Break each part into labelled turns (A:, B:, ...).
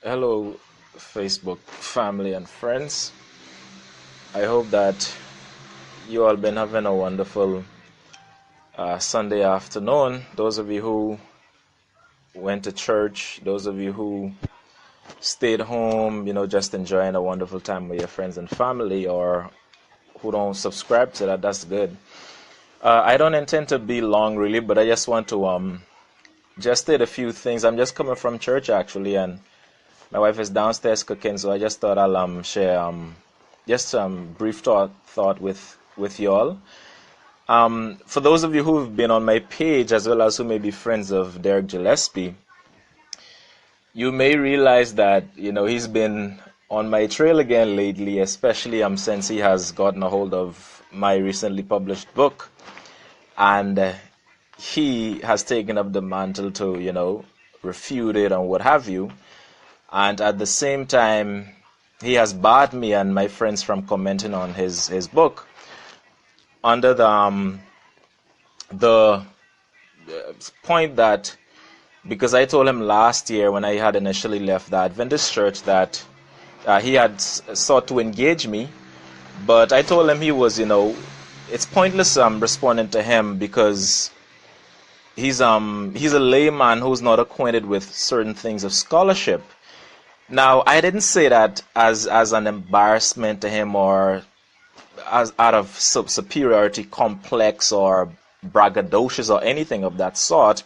A: Hello, Facebook family and friends. I hope that you all been having a wonderful Sunday afternoon. Those of you who went to church, those of you who stayed home, just enjoying a wonderful time with your friends and family, or who don't subscribe to that, that's good. I don't intend to be long really, but I just want to just state a few things. I'm just coming from church actually, and my wife is downstairs cooking, so I just thought I'll share just some brief thought with you all. For those of you who've been on my page, as well as who may be friends of Derrick Gillespie, you may realize that he's been on my trail again lately, especially since he has gotten a hold of my recently published book, and he has taken up the mantle to refute it and what have you. And at the same time, he has barred me and my friends from commenting on his book under the point that, because I told him last year when I had initially left the Adventist church that he had sought to engage me, but I told him it's pointless responding to him because he's a layman who's not acquainted with certain things of scholarship. Now, I didn't say that as an embarrassment to him or as out of superiority complex or braggadocious or anything of that sort,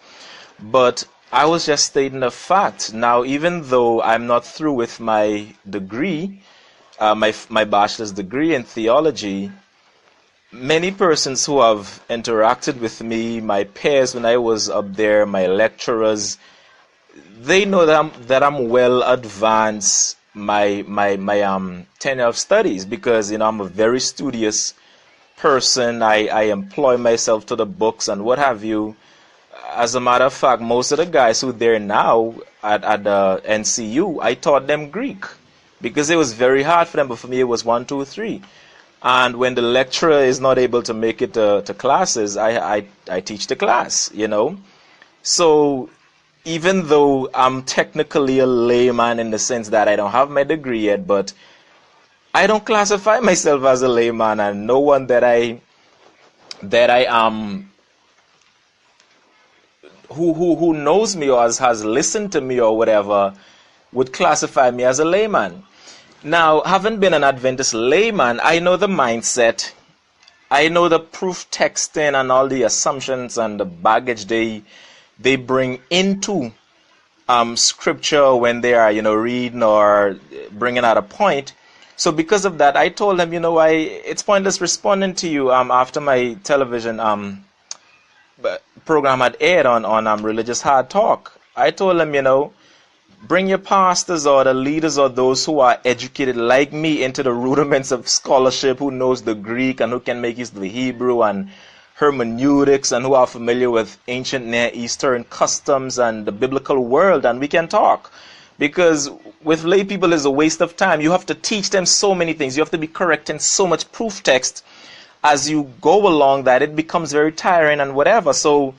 A: but I was just stating a fact. Now, even though I'm not through with my degree, my bachelor's degree in theology, many persons who have interacted with me, my peers when I was up there, my lecturers, they know that I'm well advanced my tenure of studies because I'm a very studious person. I employ myself to the books and what have you. As a matter of fact, most of the guys who are there now at the NCU, I taught them Greek because it was very hard for them, but for me it was 1, 2, 3. And when the lecturer is not able to make it to classes, I teach the class, So even though I'm technically a layman in the sense that I don't have my degree yet, but I don't classify myself as a layman, and no one that I who knows me or has listened to me or whatever would classify me as a layman. Now, having been an Adventist layman, I know the mindset, I know the proof texting and all the assumptions and the baggage they bring into scripture when they are reading or bringing out a point. So because of that, I told them it's pointless responding to you after my television program had aired on religious hard talk. I told them bring your pastors or the leaders or those who are educated like me into the rudiments of scholarship, who knows the Greek and who can make use of the Hebrew and hermeneutics and who are familiar with ancient Near Eastern customs and the biblical world, and we can talk. Because with lay people is a waste of time. You have to teach them so many things. You have to be correcting so much proof text as you go along that it becomes very tiring and whatever. So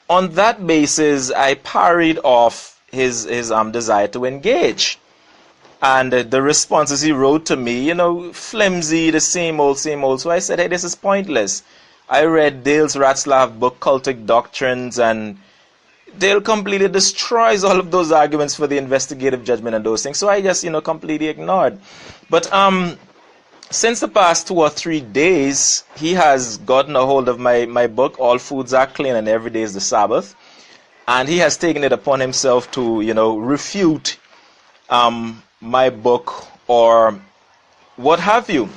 A: on that basis, I parried off his desire to engage. And the responses he wrote to me, flimsy, the same old. So I said, hey, this is pointless. I read Dale's Ratzlaff book, Cultic Doctrines, and Dale completely destroys all of those arguments for the investigative judgment and those things. So I just, completely ignored. But since the past 2 or 3 days, he has gotten a hold of my book, All Foods Are Clean and Every Day is the Sabbath. And he has taken it upon himself to, refute my book or what have you.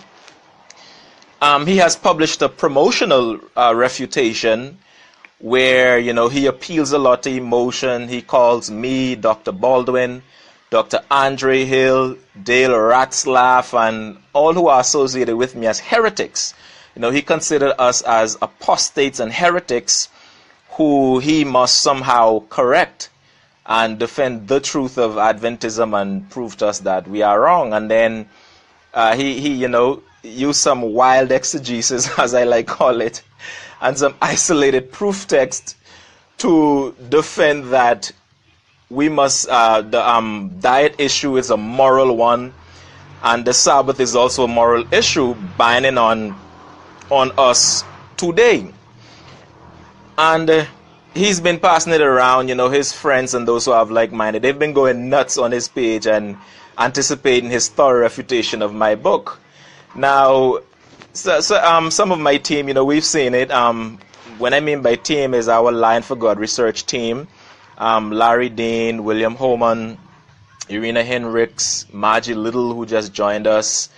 A: He has published a promotional refutation where, he appeals a lot to emotion. He calls me, Dr. Baldwin, Dr. Andre Hill, Dale Ratzlaff, and all who are associated with me as heretics. He considered us as apostates and heretics who he must somehow correct and defend the truth of Adventism and prove to us that we are wrong. And then he used some wild exegesis, as I like call it, and some isolated proof text to defend that we must, the diet issue is a moral one, and the Sabbath is also a moral issue binding on us today. And he's been passing it around, his friends and those who have like-minded, they've been going nuts on his page and anticipating his thorough refutation of my book. Now, some of my team, we've seen it. When I mean by team is our Lion for God research team. Larry Dean, William Holman, Irina Henricks, Margie Little, who just joined us.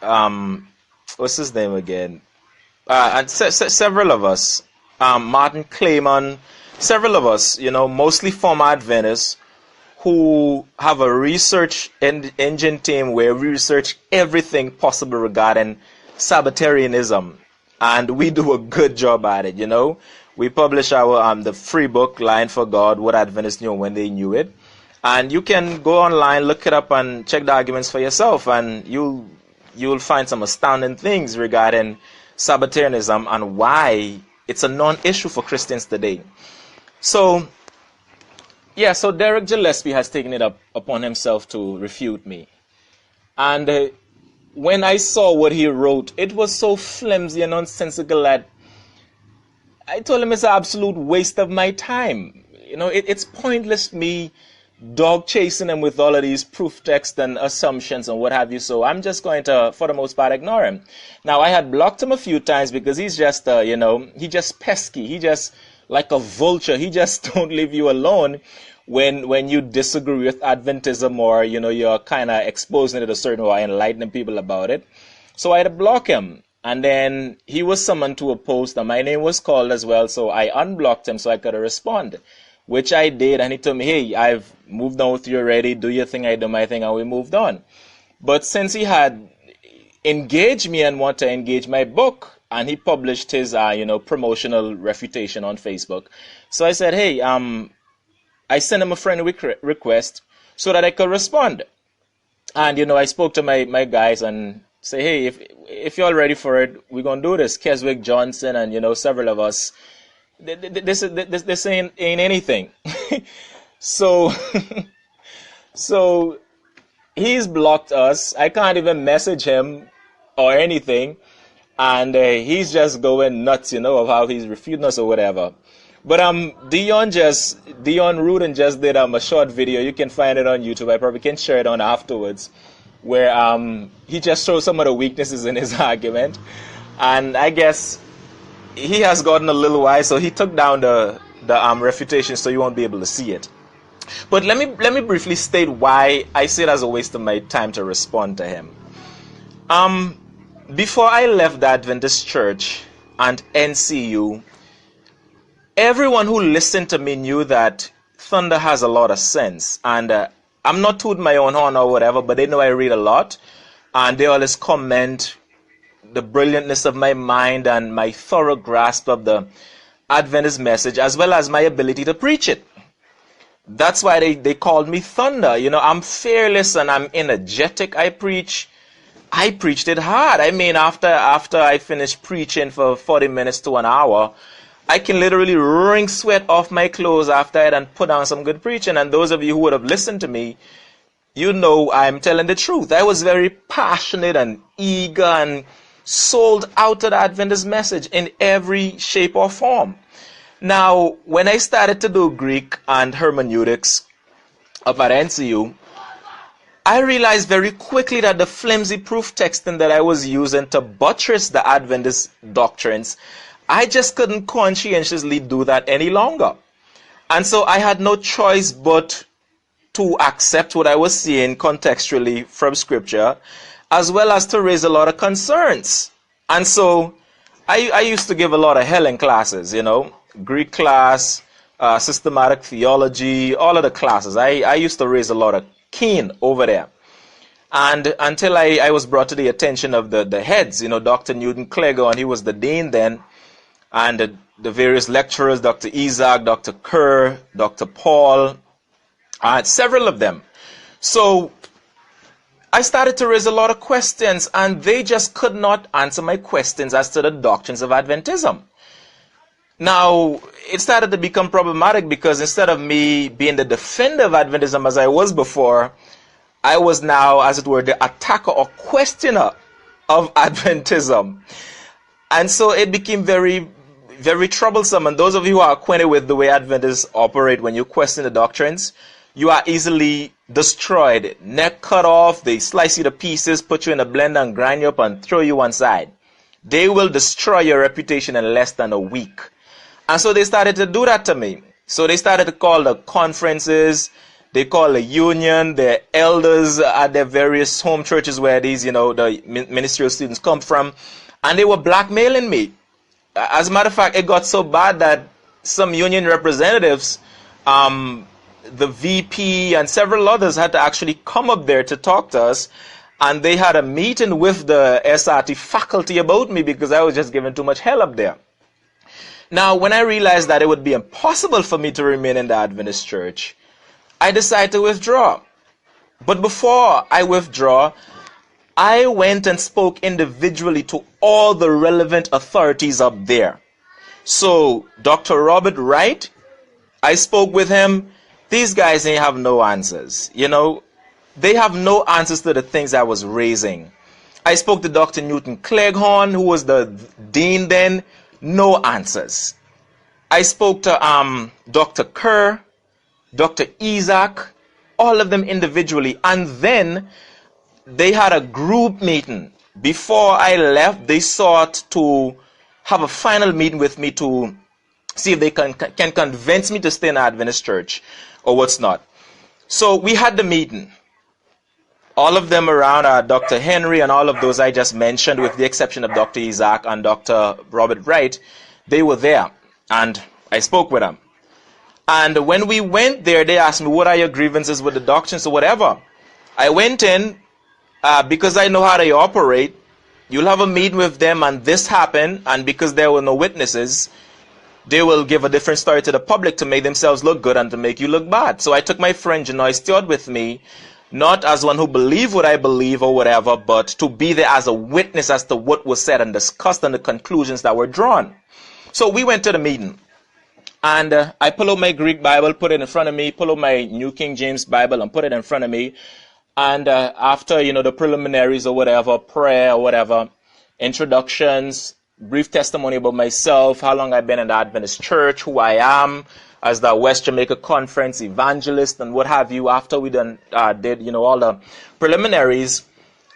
A: What's his name again? And several of us. Martin Clayman, several of us, mostly former Adventists, who have a research engine team where we research everything possible regarding Sabbatarianism. And we do a good job at it, We publish our the free book, Lion for God, What Adventists Knew When They Knew It. And you can go online, look it up, and check the arguments for yourself. And you'll find some astounding things regarding Sabbatarianism and why it's a non-issue for Christians today. So Derrick Gillespie has taken it upon himself to refute me. And when I saw what he wrote, it was so flimsy and nonsensical that I told him it's an absolute waste of my time. It's pointless me dog chasing him with all of these proof texts and assumptions and what have you. So I'm just going to, for the most part, ignore him. Now, I had blocked him a few times because he's just, he just pesky. He just, like a vulture, he just don't leave you alone when you disagree with Adventism or, you're kind of exposing it a certain way, enlightening people about it. So I had to block him. And then he was summoned to a post, and my name was called as well, so I unblocked him so I could respond, which I did, and he told me, hey, I've moved on with you already, do your thing, I do my thing, and we moved on. But since he had engaged me and wanted to engage my book, and he published his, promotional refutation on Facebook, so I said, hey, I sent him a friend request so that I could respond. And, I spoke to my guys and say, hey, if you're all ready for it, we're going to do this. Keswick, Johnson, and, several of us. This ain't anything. So he's blocked us. I can't even message him or anything. And he's just going nuts, of how he's refuting us or whatever. But Dion Rudin just did a short video. You can find it on YouTube. I probably can share it on afterwards, where he just shows some of the weaknesses in his argument. And I guess he has gotten a little wise, so he took down the refutation so you won't be able to see it. But let me briefly state why I see it as a waste of my time to respond to him. Before I left the Adventist Church and NCU, everyone who listened to me knew that Thunder has a lot of sense. And I'm not tooting my own horn or whatever, but they know I read a lot. And they always comment the brilliantness of my mind and my thorough grasp of the Adventist message, as well as my ability to preach it. That's why they called me Thunder. I'm fearless and I'm energetic. I preached it hard. I mean, after I finished preaching for 40 minutes to an hour, I can literally wring sweat off my clothes after it and put on some good preaching. And those of you who would have listened to me, I'm telling the truth. I was very passionate and eager and sold out to the Adventist message in every shape or form. Now, when I started to do Greek and hermeneutics up at NCU, I realized very quickly that the flimsy proof texting that I was using to buttress the Adventist doctrines, I just couldn't conscientiously do that any longer. And so I had no choice but to accept what I was seeing contextually from Scripture, as well as to raise a lot of concerns. And so I used to give a lot of hell in classes, Greek class, systematic theology, all of the classes. I used to raise a lot of keen over there. And until I was brought to the attention of the heads, Dr. Newton Clegon, he was the dean then, and the various lecturers, Dr. Isaac, Dr. Kerr, Dr. Paul, several of them. So I started to raise a lot of questions, and they just could not answer my questions as to the doctrines of Adventism. Now, it started to become problematic because instead of me being the defender of Adventism as I was before, I was now, as it were, the attacker or questioner of Adventism. And so it became very, very troublesome. And those of you who are acquainted with the way Adventists operate, when you question the doctrines, you are easily destroyed, neck cut off, they slice you to pieces, put you in a blender and grind you up and throw you one side. They will destroy your reputation in less than a week. And so they started to do that to me. So they started to call the conferences, they call the union, their elders at their various home churches where these, the ministerial students come from, and they were blackmailing me. As a matter of fact, it got so bad that some union representatives, the VP and several others had to actually come up there to talk to us, and they had a meeting with the SRT faculty about me because I was just giving too much hell up there. Now, when I realized that it would be impossible for me to remain in the Adventist church, I decided to withdraw. But before I withdraw, I went and spoke individually to all the relevant authorities up there. So, Dr. Robert Wright, I spoke with him. These guys ain't have no answers. They have no answers to the things I was raising. I spoke to Dr. Newton Cleghorn, who was the dean then. No answers. I spoke to Dr. Kerr, Dr. Isaac, all of them individually. And then they had a group meeting. Before I left, they sought to have a final meeting with me to see if they can convince me to stay in the Adventist church or what's not. So we had the meeting. All of them around, Dr. Henry and all of those I just mentioned, with the exception of Dr. Isaac and Dr. Robert Wright, they were there. And I spoke with them. And when we went there, they asked me, what are your grievances with the doctrines or whatever? I went in because I know how they operate. You'll have a meeting with them and this happened. And because there were no witnesses, they will give a different story to the public to make themselves look good and to make you look bad. So I took my friend Janoy Stewart with me, not as one who believed what I believe or whatever, but to be there as a witness as to what was said and discussed and the conclusions that were drawn. So we went to the meeting. And I pull out my Greek Bible, put it in front of me, pull out my New King James Bible and put it in front of me. And after, the preliminaries or whatever, prayer or whatever, introductions, brief testimony about myself, how long I've been in the Adventist church, who I am, as the West Jamaica Conference evangelist and what have you. After we did, all the preliminaries,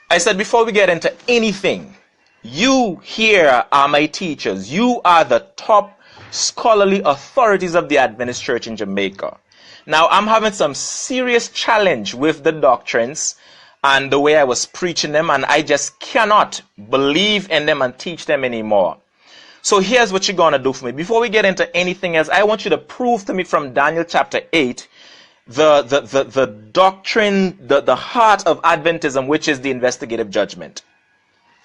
A: I said, before we get into anything, you here are my teachers. You are the top scholarly authorities of the Adventist church in Jamaica. Now, I'm having some serious challenge with the doctrines and the way I was preaching them, and I just cannot believe in them and teach them anymore. So here's what you're going to do for me. Before we get into anything else, I want you to prove to me from Daniel chapter 8, the doctrine, the heart of Adventism, which is the investigative judgment.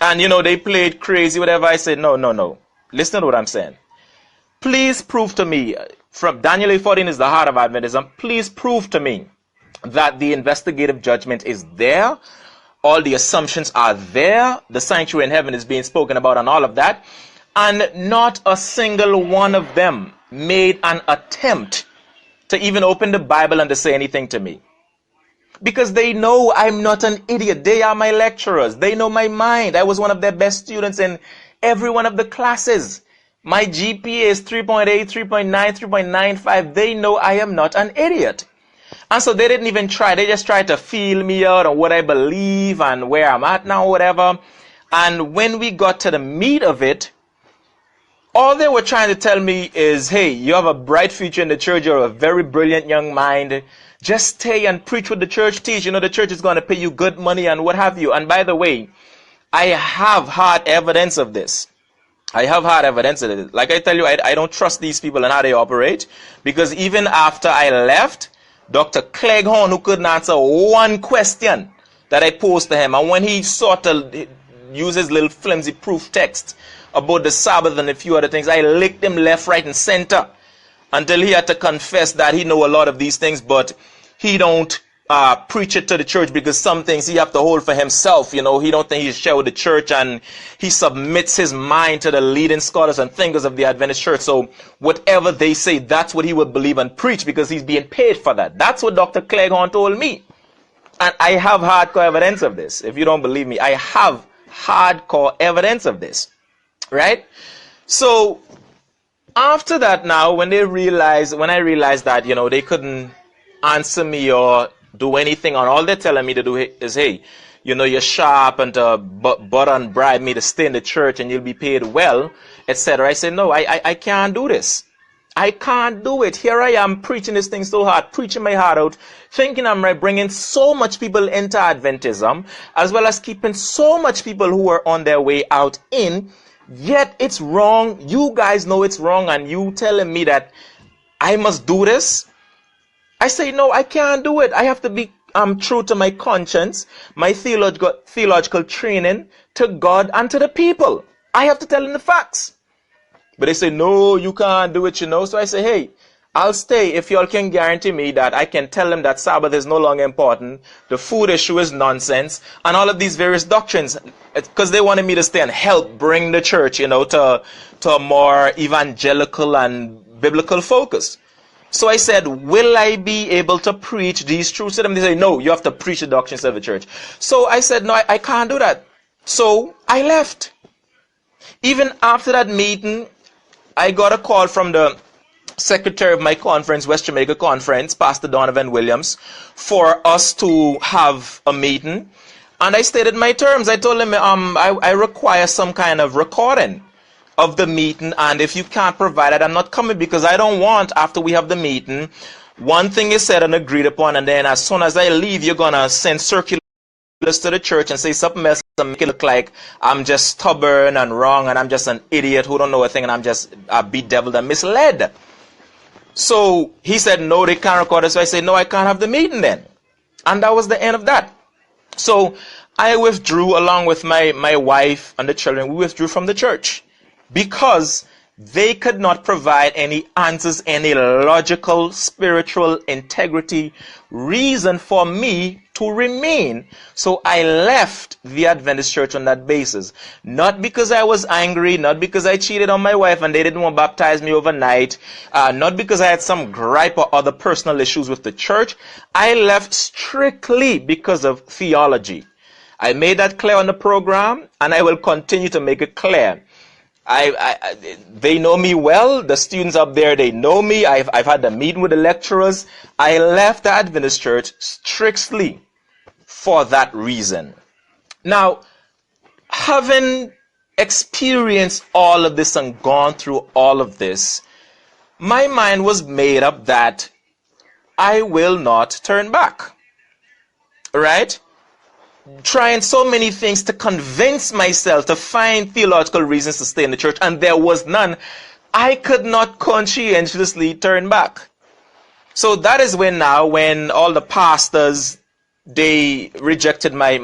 A: And, they played crazy, whatever. I said, no. Listen to what I'm saying. Please prove to me, from Daniel 8:14 is the heart of Adventism. Please prove to me that the investigative judgment is there. All the assumptions are there. The sanctuary in heaven is being spoken about and all of that. And not a single one of them made an attempt to even open the Bible and to say anything to me. Because they know I'm not an idiot. They are my lecturers. They know my mind. I was one of their best students in every one of the classes. My GPA is 3.8, 3.9, 3.95. They know I am not an idiot. And so they didn't even try. They just tried to feel me out on what I believe and where I'm at now, whatever. And when we got to the meat of it, all they were trying to tell me is, hey, you have a bright future in the church. You're a very brilliant young mind. Just stay and preach what the church teach. The church is going to pay you good money and what have you. And by the way, I have hard evidence of this. I have hard evidence of it. Like I tell you, I don't trust these people and how they operate. Because even after I left, Dr. Cleghorn, who couldn't answer one question that I posed to him, and when he sought to use his little flimsy proof text about the Sabbath and a few other things, I licked him left, right, and center until he had to confess that he know a lot of these things, but he don't preach it to the church, because some things he have to hold for himself. He don't think he should share with the church, and he submits his mind to the leading scholars and thinkers of the Adventist church. So whatever they say, that's what he would believe and preach, because he's being paid for that. That's what Dr. Cleghorn told me. And I have hardcore evidence of this. If you don't believe me, I have hardcore evidence of this. Right? So after that, now, when I realized that, they couldn't answer me or do anything, and all they're telling me to do is, hey, you're sharp and butter and bribe me to stay in the church and you'll be paid well, etc. I said, no, I can't do this. I can't do it. Here I am preaching this thing so hard, preaching my heart out, thinking I'm right, bringing so much people into Adventism, as well as keeping so much people who are on their way out in, yet it's wrong. You guys know it's wrong, and you telling me that I must do this? I say, no, I can't do it. I have to be true to my conscience, my theological training, to God and to the people. I have to tell them the facts. But they say, no, you can't do it, So I say, hey, I'll stay if y'all can guarantee me that I can tell them that Sabbath is no longer important, the food issue is nonsense, and all of these various doctrines, because they wanted me to stay and help bring the church, to a more evangelical and biblical focus. So I said, will I be able to preach these truths to them? They say, no, you have to preach the doctrines of the church. So I said, no, I can't do that. So I left. Even after that meeting, I got a call from the secretary of my conference, West Jamaica Conference, Pastor Donovan Williams, for us to have a meeting. And I stated my terms. I told him I require some kind of recording of the meeting, and if you can't provide it, I'm not coming, because I don't want, after we have the meeting, one thing is said and agreed upon, and then as soon as I leave, you're gonna send circulars to the church and say something else and make it look like I'm just stubborn and wrong and I'm just an idiot who don't know a thing and I'm just bedeviled and misled. So he said, no, they can't record it. So I said, no, I can't have the meeting then. And that was the end of that. So I withdrew along with my wife and the children. We withdrew from the church, because they could not provide any answers, any logical, spiritual integrity, reason for me to remain. So I left the Adventist church on that basis. Not because I was angry, not because I cheated on my wife and they didn't want to baptize me overnight, not because I had some gripe or other personal issues with the church. I left strictly because of theology. I made that clear on the program, and I will continue to make it clear. They know me well. The students up there, they know me. I've had the meeting with the lecturers. I left the Adventist church strictly for that reason. Now, having experienced all of this and gone through all of this, my mind was made up that I will not turn back. Right? Trying so many things to convince myself to find theological reasons to stay in the church, and there was none. I could not conscientiously turn back. So that is when all the pastors, they rejected my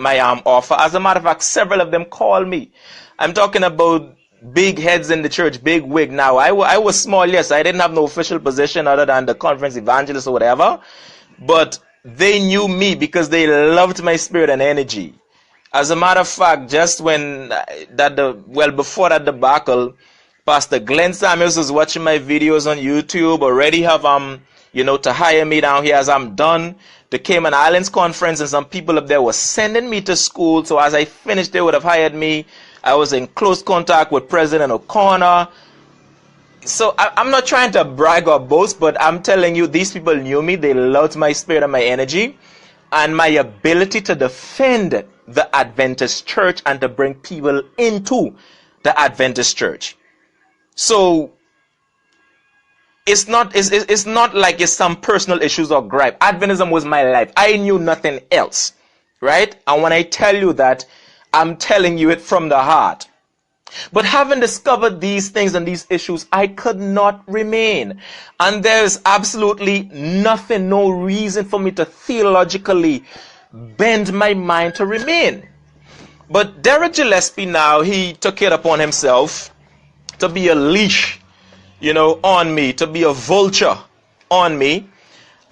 A: offer. As a matter of fact, several of them called me. I'm talking about big heads in the church, big wig. Now, I was small, yes. I didn't have no official position other than the conference evangelist or whatever. But they knew me because they loved my spirit and energy. As a matter of fact, just before that debacle, Pastor Glenn Samuels was watching my videos on YouTube, already have to hire me down here as I'm done. The Cayman Islands conference, and some people up there were sending me to school. So as I finished, they would have hired me. I was in close contact with President O'Connor. So I'm not trying to brag or boast, but I'm telling you, these people knew me. They loved my spirit and my energy and my ability to defend the Adventist church and to bring people into the Adventist church. So it's not like it's some personal issues or gripe. Adventism was my life. I knew nothing else, right? And when I tell you that, I'm telling you it from the heart. But having discovered these things and these issues, I could not remain. And there's absolutely nothing, no reason for me to theologically bend my mind to remain. But Derrick Gillespie now, he took it upon himself to be a leash, on me, to be a vulture on me.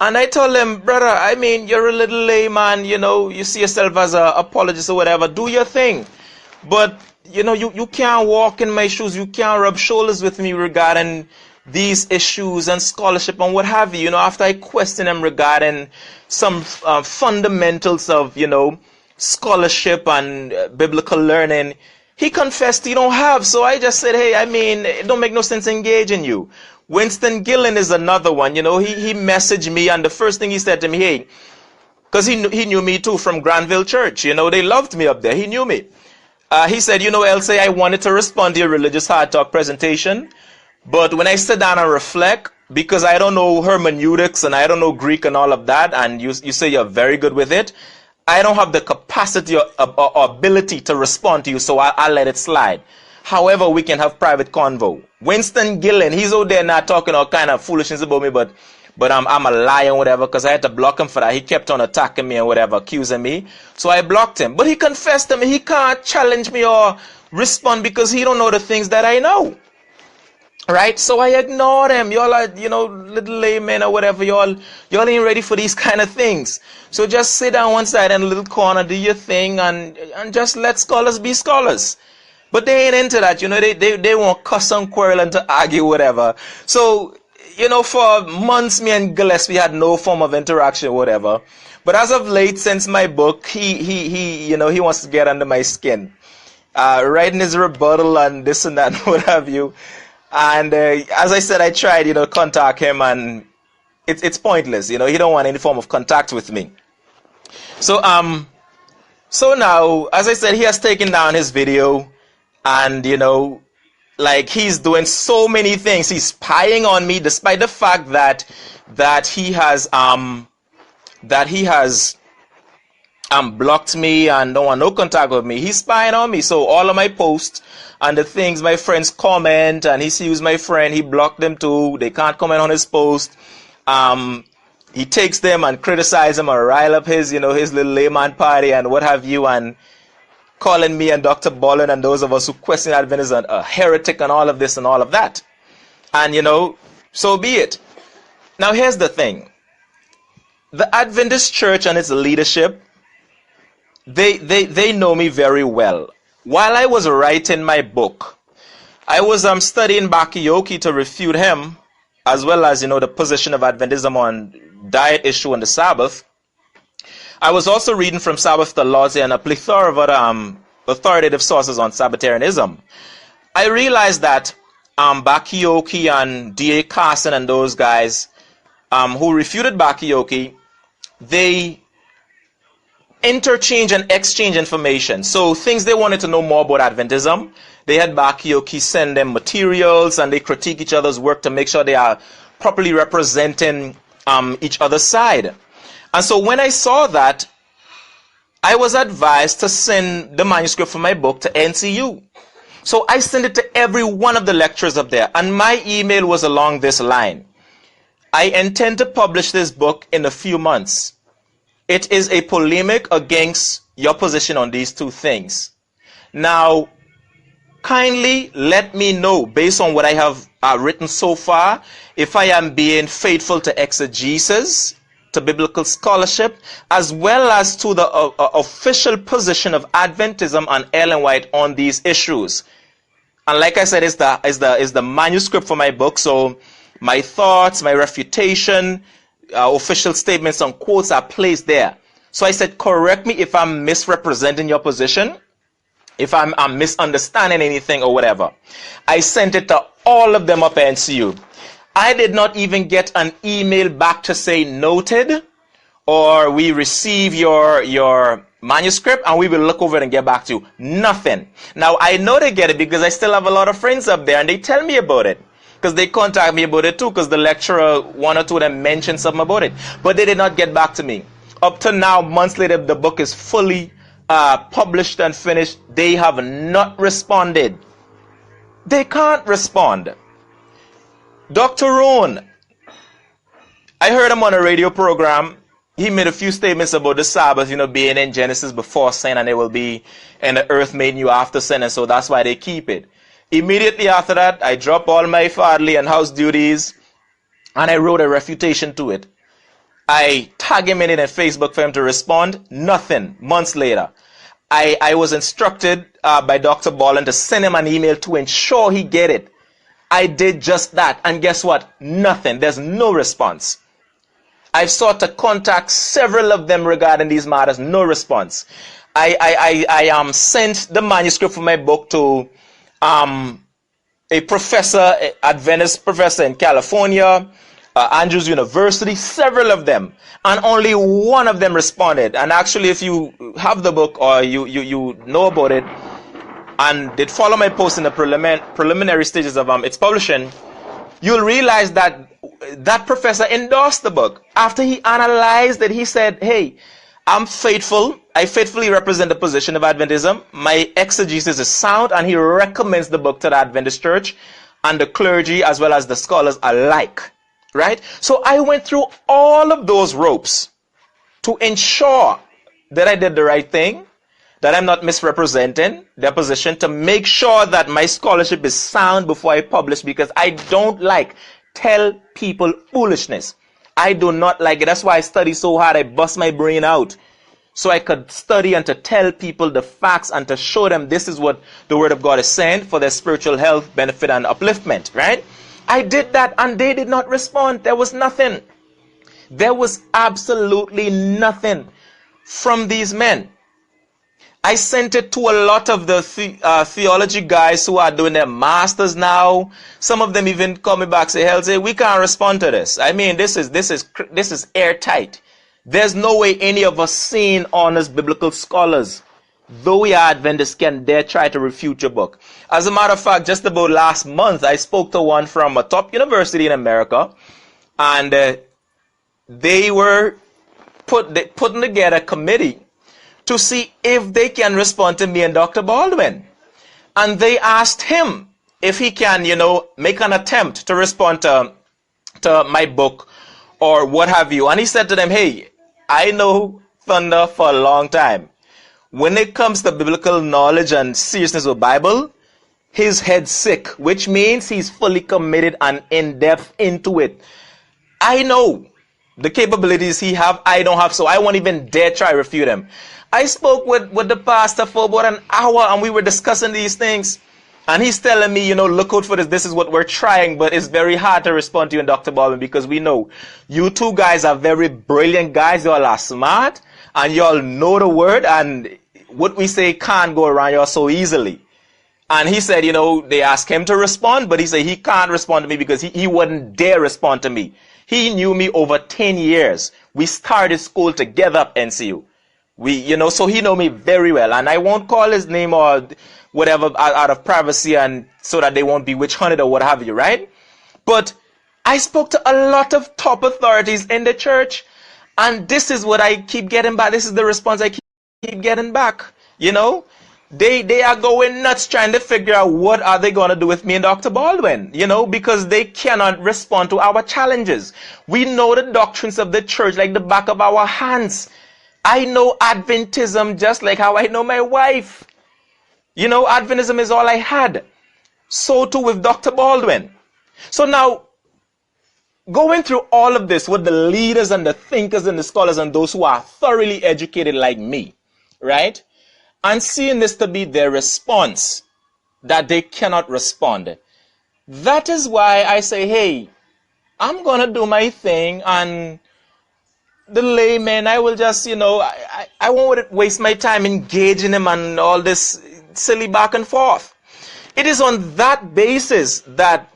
A: And I told him, brother, I mean, you're a little layman, you see yourself as an apologist or whatever, do your thing. But, you can't walk in my shoes, you can't rub shoulders with me regarding these issues and scholarship and what have you. After I questioned him regarding some fundamentals of, scholarship and biblical learning, he confessed he don't have. So I just said, hey, I mean, it don't make no sense engaging you. Winston Gillen is another one. He messaged me, and the first thing he said to me, hey, because he knew me too from Granville Church. They loved me up there. He knew me. He said, Elsie, I wanted to respond to your religious hard talk presentation, but when I sit down and reflect, because I don't know hermeneutics and I don't know Greek and all of that, and you say you're very good with it, I don't have the capacity or ability to respond to you, so I'll let it slide. However, we can have private convo. Winston Gillen, he's out there now talking all kind of foolishness about me, but I'm a liar and whatever, because I had to block him for that. He kept on attacking me and whatever, accusing me. So I blocked him. But he confessed to me. He can't challenge me or respond because he don't know the things that I know. Right? So I ignored him. Y'all are, little laymen or whatever. Y'all ain't ready for these kind of things. So just sit down one side in a little corner, do your thing, and just let scholars be scholars. But they ain't into that, they won't cuss and quarrel and to argue, whatever. So, for months, me and Gillespie had no form of interaction, whatever. But as of late, since my book, he wants to get under my skin. Writing his rebuttal and this and that, what have you. And as I said, I tried, contact him, and it's pointless, he don't want any form of contact with me. So now, as I said, he has taken down his video. And, he's doing so many things. He's spying on me, despite the fact that he has blocked me and don't want no contact with me. He's spying on me. So all of my posts and the things my friends comment, and he sees my friend, he blocked them too. They can't comment on his post. He takes them and criticizes them and rile up his little layman party and what have you, and calling me and Dr. Bolin and those of us who question Adventism a heretic and all of this and all of that. And, so be it. Now, here's the thing. The Adventist church and its leadership, they know me very well. While I was writing my book, I was studying Bakioki to refute him, as well as, the position of Adventism on diet issue on the Sabbath. I was also reading from Sabbath theology and a plethora of other authoritative sources on Sabbatarianism. I realized that Bakioki and D.A. Carson and those guys who refuted Bakioki, they interchange and exchange information. So things they wanted to know more about Adventism, they had Bakioki send them materials, and they critique each other's work to make sure they are properly representing each other's side. And so when I saw that, I was advised to send the manuscript for my book to NCU. So I sent it to every one of the lecturers up there. And my email was along this line. I intend to publish this book in a few months. It is a polemic against your position on these two things. Now, kindly let me know, based on what I have written so far, if I am being faithful to exegesis, to biblical scholarship, as well as to the official position of Adventism and Ellen White on these issues. And like I said, is the manuscript for my book. So my thoughts, my refutation, official statements and quotes are placed there. So I said, correct me if I'm misrepresenting your position, if I'm misunderstanding anything or whatever. I sent it to all of them up at NCU. I did not even get an email back to say noted, or we receive your manuscript and we will look over it and get back to you. Nothing. Now, I know they get it because I still have a lot of friends up there and they tell me about it. Because they contact me about it too, because the lecturer, one or two of them mentioned something about it. But they did not get back to me. Up to now, months later, the book is fully published and finished. They have not responded. They can't respond. Dr. Rohn, I heard him on a radio program. He made a few statements about the Sabbath, being in Genesis before sin, and it will be in the earth made new after sin, and so that's why they keep it. Immediately after that, I dropped all my fatherly and house duties, and I wrote a refutation to it. I tag him in it on Facebook for him to respond. Nothing. Months later. I was instructed by Dr. Baldwin to send him an email to ensure he get it. I did just that. And guess what? Nothing. There's no response. I've sought to contact several of them regarding these matters. No response. I sent the manuscript for my book to a professor, Adventist professor in California, Andrews University, several of them, and only one of them responded. And actually, if you have the book or you know about it and did follow my post in the preliminary stages of its publishing, you'll realize that that professor endorsed the book. After he analyzed it, he said, hey, I'm faithful. I faithfully represent the position of Adventism. My exegesis is sound, and he recommends the book to the Adventist church and the clergy as well as the scholars alike. Right? So I went through all of those ropes to ensure that I did the right thing, that I'm not misrepresenting their position, to make sure that my scholarship is sound before I publish, because I don't like tell people foolishness. I do not like it. That's why I study so hard. I bust my brain out so I could study and to tell people the facts and to show them this is what the Word of God is saying for their spiritual health, benefit, and upliftment. Right? I did that and they did not respond. There was nothing. There was absolutely nothing from these men. I sent it to a lot of the theology guys who are doing their masters now. Some of them even call me back, say, we can't respond to this. I mean, this is airtight. There's no way any of us seen honest biblical scholars, though we are Adventists, can dare try to refute your book. As a matter of fact, just about last month, I spoke to one from a top university in America, and they were putting together a committee to see if they can respond to me and Dr. Baldwin. And they asked him if he can, make an attempt to respond to my book or what have you. And he said to them, hey, I know Thunder for a long time. When it comes to biblical knowledge and seriousness of Bible, his head's sick, which means he's fully committed and in-depth into it. I know the capabilities he have, I don't have, so I won't even dare try to refute him. I spoke with the pastor for about an hour and we were discussing these things. And he's telling me, look out for this. This is what we're trying, but it's very hard to respond to you and Dr. Baldwin, because we know you two guys are very brilliant guys. Y'all are smart and y'all know the word, and what we say can't go around y'all so easily. And he said, they asked him to respond, but he said he can't respond to me because he wouldn't dare respond to me. He knew me over 10 years. We started school together at NCU. So he know me very well, and I won't call his name or whatever out of privacy and so that they won't be witch hunted or what have you, right? But I spoke to a lot of top authorities in the church, and this is what I keep getting back. This is the response I keep getting back. They are going nuts trying to figure out what are they going to do with me and Dr. Baldwin, because they cannot respond to our challenges. We know the doctrines of the church like the back of our hands. I know Adventism just like how I know my wife. Adventism is all I had. So too with Dr. Baldwin. So now, going through all of this with the leaders and the thinkers and the scholars and those who are thoroughly educated like me, right? And seeing this to be their response, that they cannot respond. That is why I say, hey, I'm going to do my thing, and the layman, I will just, I won't waste my time engaging him and all this silly back and forth. It is on that basis that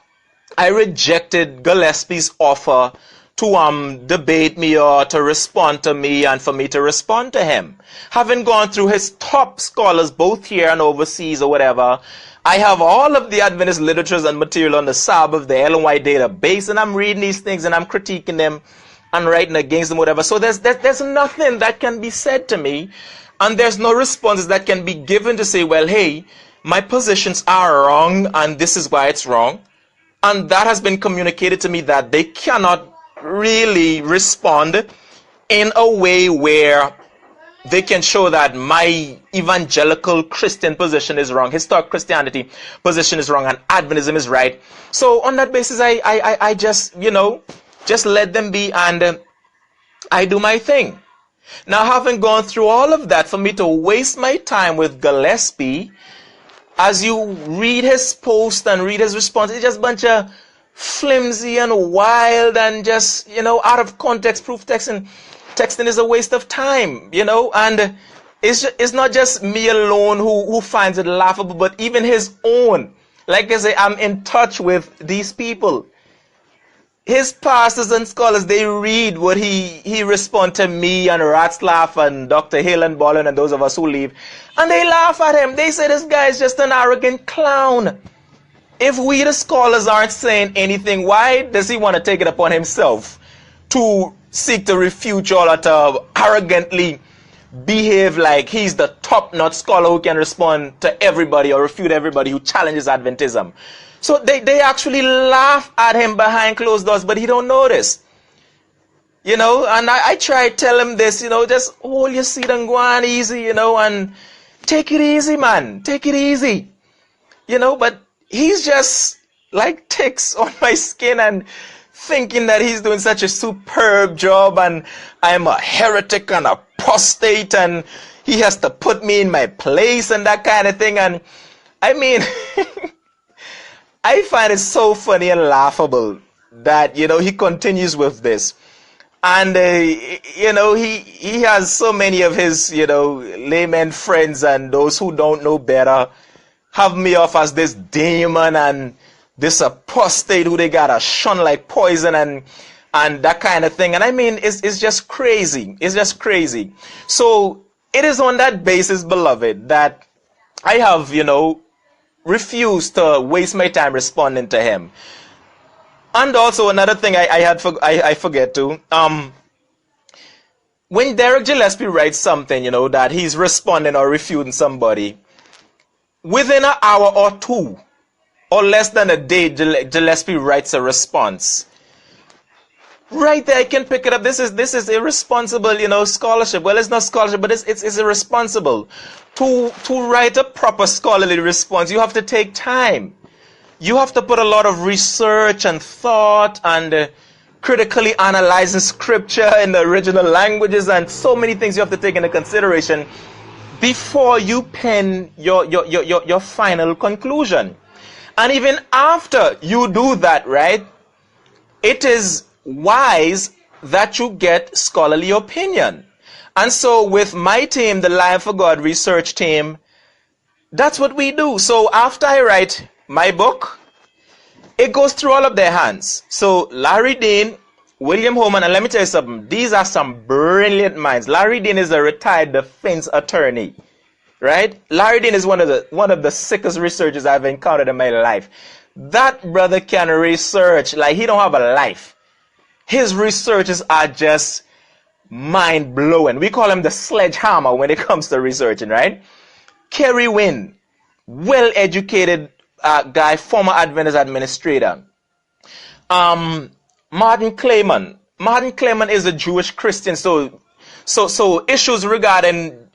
A: I rejected Gillespie's offer to debate me or to respond to me and for me to respond to him. Having gone through his top scholars both here and overseas or whatever, I have all of the Adventist literatures and material on the Sabbath, the LNY database, and I'm reading these things and I'm critiquing them and writing against them, whatever. So there's nothing that can be said to me, and there's no responses that can be given to say, well, hey, my positions are wrong and this is why it's wrong. And that has been communicated to me that they cannot really respond in a way where they can show that my evangelical Christian position is wrong, historic Christianity position is wrong, and Adventism is right. So on that basis, I just, just let them be, and I do my thing. Now, having gone through all of that, for me to waste my time with Gillespie, as you read his post and read his response, it's just a bunch of flimsy and wild and just, out of context proof texting. Texting is a waste of time, and it's not just me alone who finds it laughable, but even his own. Like I say, I'm in touch with these people. His pastors and scholars, they read what he respond to me and Ratzlaff and Dr. Hill and Bolin and those of us who leave, and they laugh at him. They say this guy is just an arrogant clown. If we the scholars aren't saying anything, why does he want to take it upon himself to seek to refute all or to arrogantly behave like he's the top-notch scholar who can respond to everybody or refute everybody who challenges Adventism? So they actually laugh at him behind closed doors, but he don't notice. And I try to tell him this, just hold your seat and go on easy, and take it easy, man. Take it easy. But he's just like ticks on my skin and thinking that he's doing such a superb job and I'm a heretic and apostate and he has to put me in my place and that kind of thing. And I mean... I find it so funny and laughable that, he continues with this. And, he has so many of his, layman friends and those who don't know better have me off as this demon and this apostate who they gotta shun like poison and that kind of thing. And I mean, it's just crazy. It's just crazy. So it is on that basis, beloved, that I have, refuse to waste my time responding to him. And also another thing I forget to, when Derrick Gillespie writes something, that he's responding or refuting somebody, within an hour or two, or less than a day, Gillespie writes a response. Right there, I can pick it up. This is irresponsible, scholarship. Well, it's not scholarship, but it's irresponsible. To write a proper scholarly response, you have to take time. You have to put a lot of research and thought and critically analyzing scripture in the original languages and so many things you have to take into consideration before you pen your final conclusion. And even after you do that, right, it is wise that you get scholarly opinion. And so with my team, the Lion for God research team, that's what we do. So after I write my book, it goes through all of their hands. So Larry Dean, William Holman, and let me tell you something, these are some brilliant minds. Larry Dean is a retired defense attorney, right? Larry Dean is one of the sickest researchers I've encountered in my life. That brother can research like he don't have a life. His researches are just mind-blowing. We call him the sledgehammer when it comes to researching, right? Kerry Wynn, well-educated guy, former Adventist administrator. Martin Clayman. Martin Clayman is a Jewish Christian, so issues regarding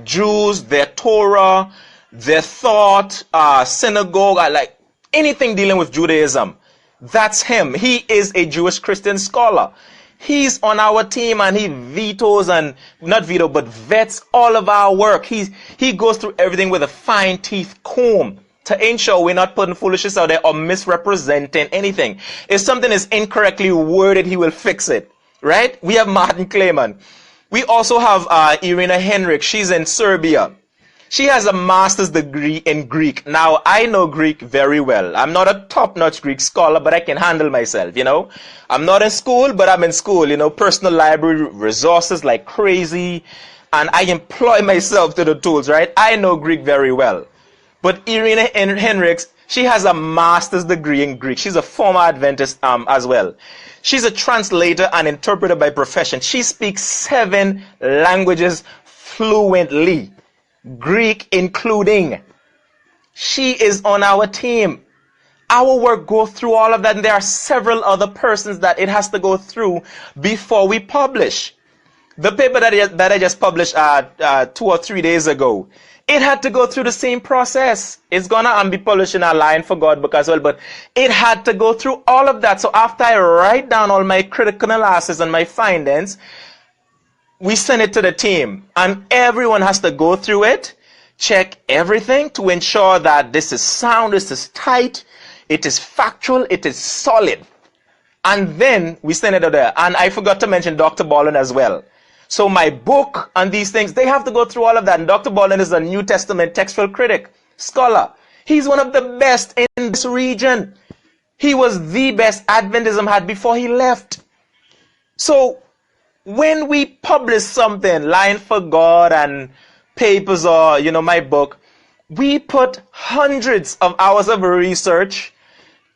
A: Jews, their Torah, their thought, synagogue, like anything dealing with Judaism, that's him. He is a Jewish Christian scholar. He's on our team and he vetoes and but vets all of our work. He goes through everything with a fine teeth comb to ensure we're not putting foolishness out there or misrepresenting anything. If something is incorrectly worded, he will fix it. Right? We have Martin Clayman. We also have Irina Henrik. She's in Serbia. She has a master's degree in Greek. Now, I know Greek very well. I'm not a top-notch Greek scholar, but I can handle myself, I'm not in school, but I'm in school, personal library resources like crazy. And I employ myself to the tools, right? I know Greek very well. But Irina Henriks, she has a master's degree in Greek. She's a former Adventist as well. She's a translator and interpreter by profession. She speaks 7 languages fluently. Greek including. She is on our team. Our work goes through all of that, and there are several other persons that it has to go through before we publish. The paper that I just published 2 or 3 days ago, it had to go through the same process. It's gonna be published in our Lion for God book as well, but it had to go through all of that. So after I write down all my critical analysis and my findings, we send it to the team, and everyone has to go through it, check everything to ensure that this is sound, this is tight, it is factual, it is solid. And then we send it out there. And I forgot to mention Dr. Baldwin as well. So my book and these things, they have to go through all of that. And Dr. Baldwin is a New Testament textual critic, scholar. He's one of the best in this region. He was the best Adventism had before he left. So when we publish something, Line for God and papers or, my book, we put hundreds of hours of research,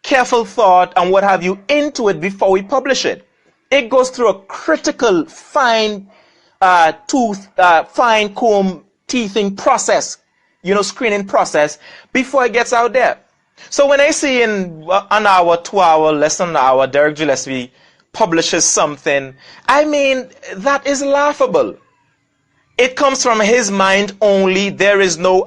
A: careful thought, and what have you into it before we publish it. It goes through a critical, fine comb teething process, screening process before it gets out there. So when I see in an hour, 2 hour, less than an hour, Derrick Gillespie publishes something, that is laughable. It comes from his mind only. There is no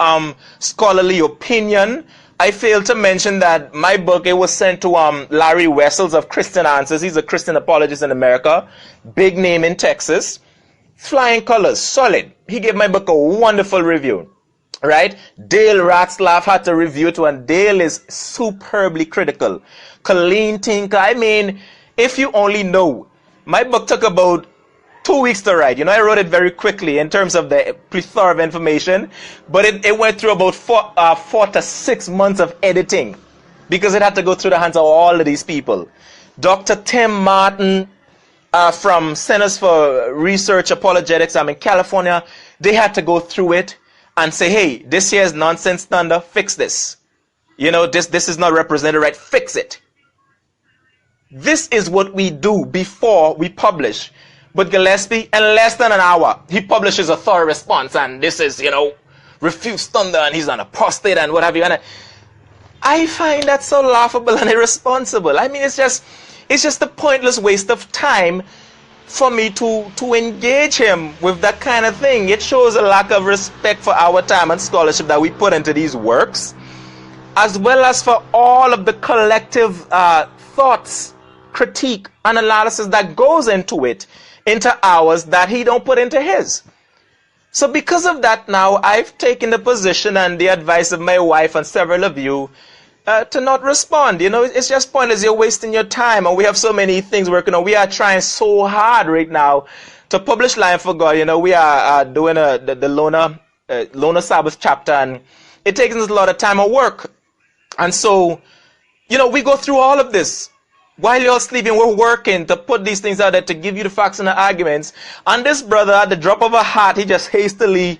A: scholarly opinion. I failed to mention that my book, it was sent to Larry Wessels of Christian Answers. He's a Christian apologist in America. Big name in Texas. Flying colors, solid. He gave my book a wonderful review. Right? Dale Ratzlaff had to review it, and Dale is superbly critical. Colleen Tinker, if you only know, my book took about 2 weeks to write. I wrote it very quickly in terms of the plethora of information, but it went through about 4 to 6 months of editing because it had to go through the hands of all of these people. Dr. Tim Martin from Centers for Research Apologetics, in California, they had to go through it and say, hey, this here is nonsense thunder, fix this. This is not represented right, fix it. This is what we do before we publish. But Gillespie, in less than an hour, he publishes a thorough response, and this is, refutes thunder, and he's an apostate, and what have you. And I find that so laughable and irresponsible. It's just a pointless waste of time for me to engage him with that kind of thing. It shows a lack of respect for our time and scholarship that we put into these works, as well as for all of the collective thoughts, critique, and analysis that goes into it, into ours that he don't put into his. So because of that now, I've taken the position and the advice of my wife and several of you to not respond. It's just pointless. You're wasting your time, and we have so many things working on. We are trying so hard right now to publish Line for God. We are doing the Loner Sabbath chapter, and it takes us a lot of time and work. And so, we go through all of this. While you're sleeping, we're working to put these things out there to give you the facts and the arguments. And this brother, at the drop of a hat, he just hastily,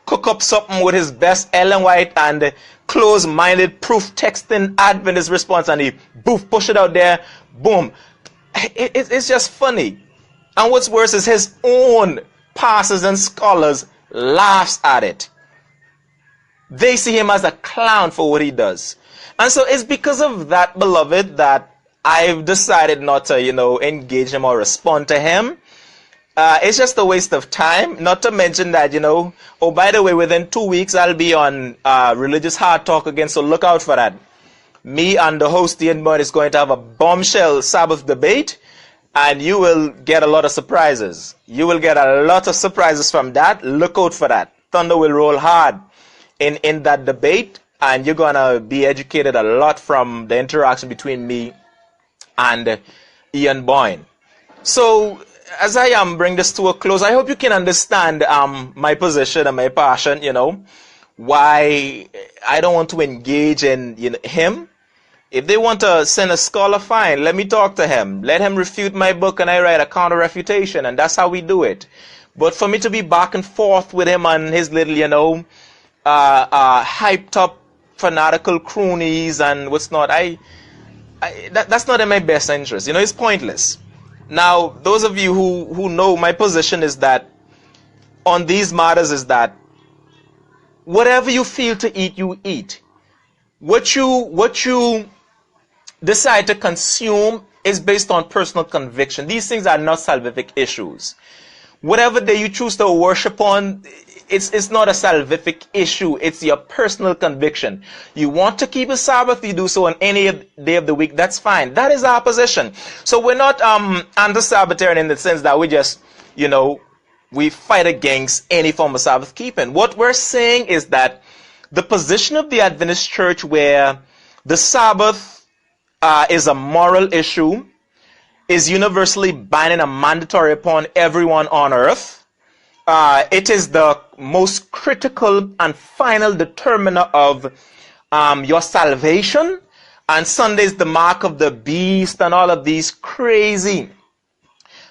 A: cook up something with his best Ellen White and close-minded proof texting Adventist response, and he push it out there, boom. It's just funny. And what's worse is his own pastors and scholars laughs at it. They see him as a clown for what he does. And so it's because of that, beloved, that I've decided not to, engage him or respond to him. It's just a waste of time. Not to mention that, oh, by the way, within 2 weeks, I'll be on Religious Hard Talk again, so look out for that. Me and the host, Ian Byrne, is going to have a bombshell Sabbath debate, and you will get a lot of surprises. You will get a lot of surprises from that. Look out for that. Thunder will roll hard in that debate, and you're going to be educated a lot from the interaction between me and Ian Boyne. So, as I bring this to a close, I hope you can understand my position and my passion, why I don't want to engage in him. If they want to send a scholar, fine, let me talk to him. Let him refute my book and I write a counter refutation, and that's how we do it. But for me to be back and forth with him and his little, hyped up fanatical croonies and what's not, that's not in my best interest. It's pointless. Now, those of you who know my position is that on these matters is that whatever you feel to eat, you eat. What you decide to consume is based on personal conviction. These things are not salvific issues. Whatever day you choose to worship on, it's not a salvific issue. It's your personal conviction. You want to keep a Sabbath, you do so on any day of the week, that's fine. That is our position. So we're not anti-Sabbatarian in the sense that we just, we fight against any form of Sabbath keeping. What we're saying is that the position of the Adventist church where the Sabbath is a moral issue, is universally binding and mandatory upon everyone on earth. It is the most critical and final determiner of your salvation. And Sunday is the mark of the beast and all of these crazy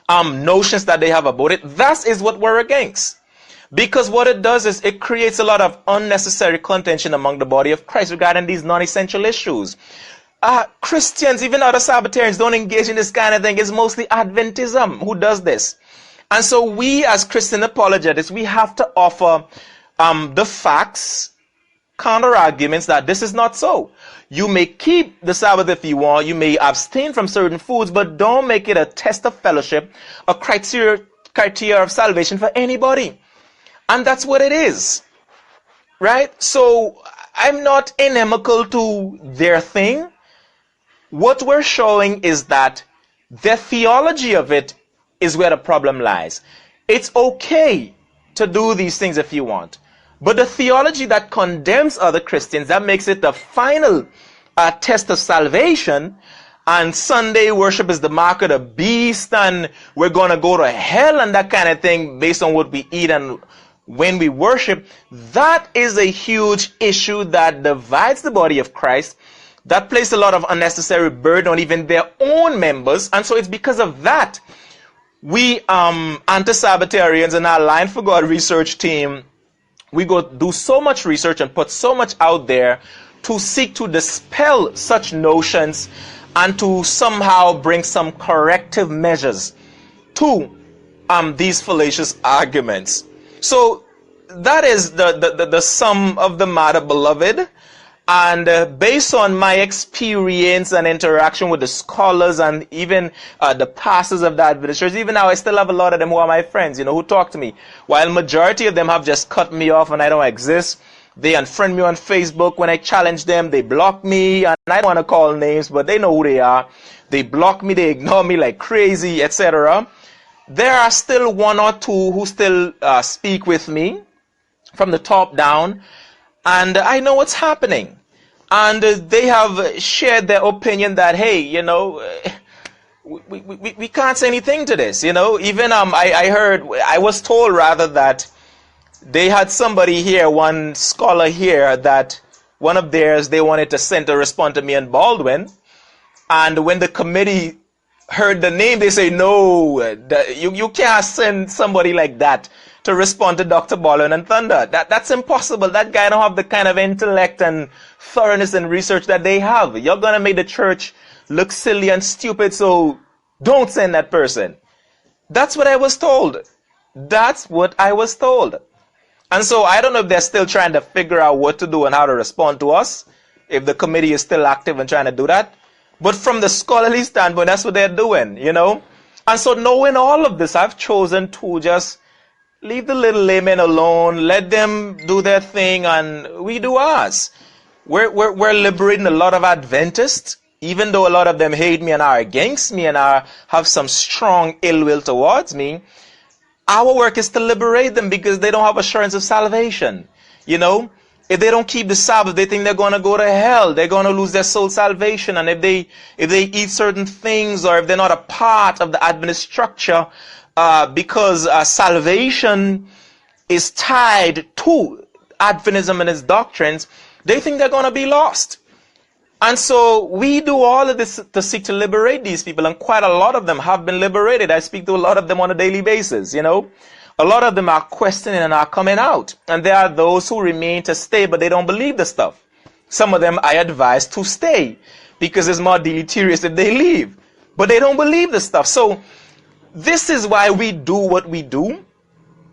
A: notions that they have about it. That is what we're against. Because what it does is it creates a lot of unnecessary contention among the body of Christ regarding these non-essential issues. Christians, even other Sabbatarians, don't engage in this kind of thing. It's mostly Adventism who does this. And so we as Christian apologetics, we have to offer the facts, counter arguments that this is not so. You may keep the Sabbath if you want. You may abstain from certain foods, but don't make it a test of fellowship, a criteria of salvation for anybody. And that's what it is. Right? So I'm not inimical to their thing. What we're showing is that the theology of it is where the problem lies. It's okay to do these things if you want. But the theology that condemns other Christians, that makes it the final test of salvation, and Sunday worship is the mark of the beast, and we're going to go to hell and that kind of thing based on what we eat and when we worship, that is a huge issue that divides the body of Christ. That placed a lot of unnecessary burden on even their own members. And so it's because of that we anti-Sabbatarians and our Line for God research team, we go do so much research and put so much out there to seek to dispel such notions and to somehow bring some corrective measures to these fallacious arguments. So that is the sum of the matter, beloved. And based on my experience and interaction with the scholars and even the pastors of the Adventist church, even now I still have a lot of them who are my friends, who talk to me. While majority of them have just cut me off and I don't exist. They unfriend me on Facebook. When I challenge them, they block me. And I don't want to call names, but they know who they are. They block me, they ignore me like crazy, etc. There are still one or two who still speak with me from the top down. And I know what's happening. And they have shared their opinion that, hey, we can't say anything to this. Even I was told rather that they had somebody here, one scholar here, that one of theirs, they wanted to send to respond to me and Baldwin. And when the committee heard the name, they say, no, you can't send somebody like that to respond to Dr. Baldwin and Thunder. That's impossible. That guy don't have the kind of intellect and thoroughness and research that they have. You're going to make the church look silly and stupid, so don't send that person. That's what I was told. That's what I was told. And so I don't know if they're still trying to figure out what to do and how to respond to us, if the committee is still active and trying to do that. But from the scholarly standpoint, that's what they're doing, And so knowing all of this, I've chosen to just leave the little laymen alone, let them do their thing, and we do ours. We're liberating a lot of Adventists, even though a lot of them hate me and are against me and have some strong ill will towards me. Our work is to liberate them because they don't have assurance of salvation. If they don't keep the Sabbath, they think they're going to go to hell. They're going to lose their soul salvation. And if they eat certain things, or if they're not a part of the Adventist structure, because salvation is tied to Adventism and its doctrines, they think they're going to be lost. And so we do all of this to seek to liberate these people, and quite a lot of them have been liberated. I speak to a lot of them on a daily basis, A lot of them are questioning and are coming out. And there are those who remain to stay, but they don't believe the stuff. Some of them I advise to stay, because it's more deleterious if they leave. But they don't believe the stuff. So this is why we do what we do.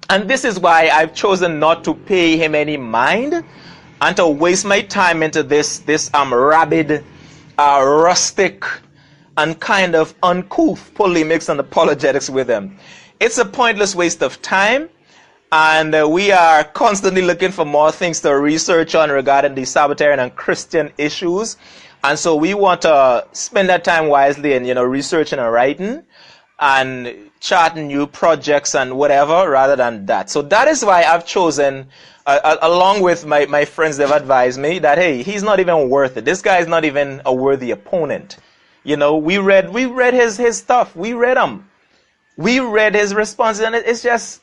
A: And this is why I've chosen not to pay him any mind and to waste my time into this rabid, rustic, and kind of uncouth polemics and apologetics with him. It's a pointless waste of time, and we are constantly looking for more things to research on regarding the Sabbatarian and Christian issues. And so we want to spend that time wisely in, researching and writing and charting new projects and whatever rather than that. So that is why I've chosen, along with my friends, they've advised me that, hey, he's not even worth it. This guy is not even a worthy opponent. You know, we read his stuff. We read him. We read his responses, and it's just,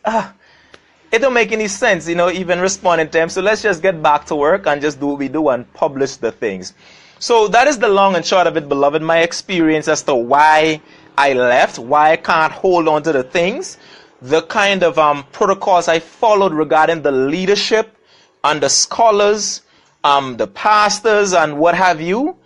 A: it don't make any sense, you know, even responding to him. So let's just get back to work and just do what we do and publish the things. So that is the long and short of it, beloved. My experience as to why I left, why I can't hold on to the things, the kind of protocols I followed regarding the leadership and the scholars, the pastors and what have you,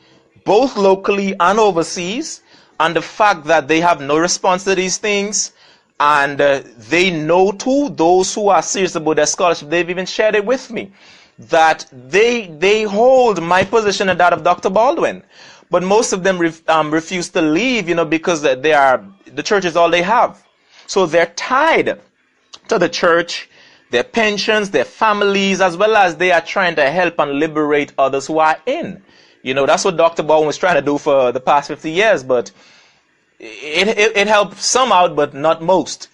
A: both locally and overseas, and the fact that they have no response to these things, and they know too, those who are serious about their scholarship, they've even shared it with me, that they hold my position and that of Dr. Baldwin. But most of them refuse to leave, you know, because the church is all they have. So they're tied to the church, their pensions, their families, as well as they are trying to help and liberate others who are in. You know, that's what Dr. Baldwin was trying to do for the past 50 years, but it helped some out, but not most.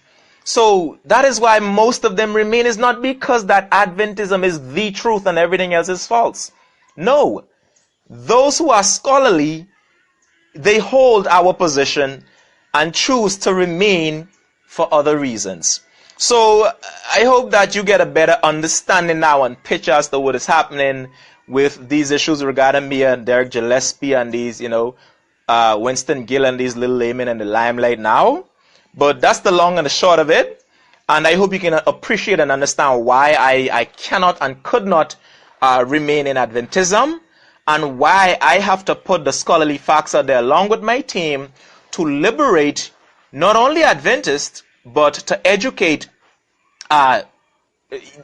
A: So that is why most of them remain. Is not because that Adventism is the truth and everything else is false. No. Those who are scholarly, they hold our position and choose to remain for other reasons. So I hope that you get a better understanding now and picture as to what is happening with these issues regarding me and Derrick Gillespie and these, you know, Winston Gill and these little laymen in the limelight now. But that's the long and the short of it. And I hope you can appreciate and understand why I cannot and could not remain in Adventism, and why I have to put the scholarly facts out there along with my team to liberate not only Adventists, but to educate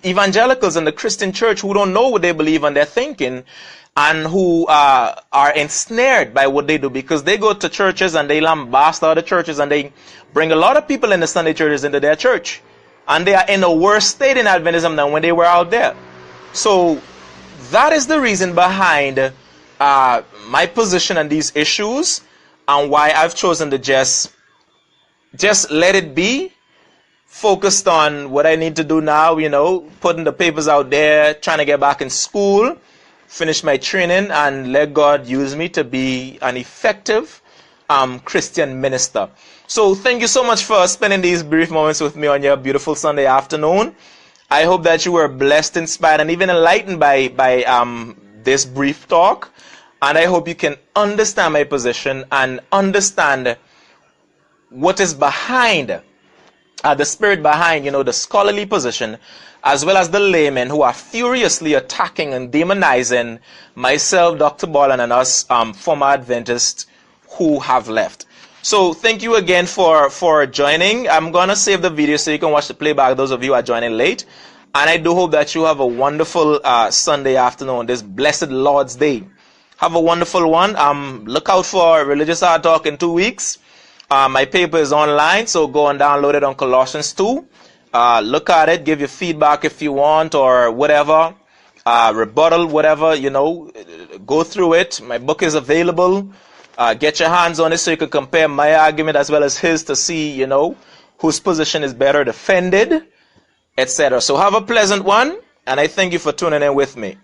A: evangelicals in the Christian church who don't know what they believe and they're thinking, and who are ensnared by what they do, because they go to churches and they lambast other churches and they bring a lot of people in the Sunday churches into their church, and they are in a worse state in Adventism than when they were out there. So that is the reason behind my position on these issues, and why I've chosen to just let it be, focused on what I need to do now, you know, putting the papers out there, trying to get back in school, finish my training, and let God use me to be an effective Christian minister. So thank you so much for spending these brief moments with me on your beautiful Sunday afternoon. I hope that you were blessed, inspired, and even enlightened by this brief talk. And I hope you can understand my position and understand what is behind, the spirit behind, you know, the scholarly position, as well as the laymen who are furiously attacking and demonizing myself, Dr. Baldwin, and us former Adventists who have left. So thank you again for joining. I'm going to save the video so you can watch the playback, those of you who are joining late. And I do hope that you have a wonderful Sunday afternoon, this blessed Lord's Day. Have a wonderful one. Look out for Religious Hard Talk in 2 weeks. My paper is online, so go and download it on Colossians 2. Look at it, give your feedback if you want, or whatever, rebuttal, whatever, you know, go through it. My book is available. Get your hands on it so you can compare my argument as well as his to see, you know, whose position is better defended, etc. So have a pleasant one, and I thank you for tuning in with me.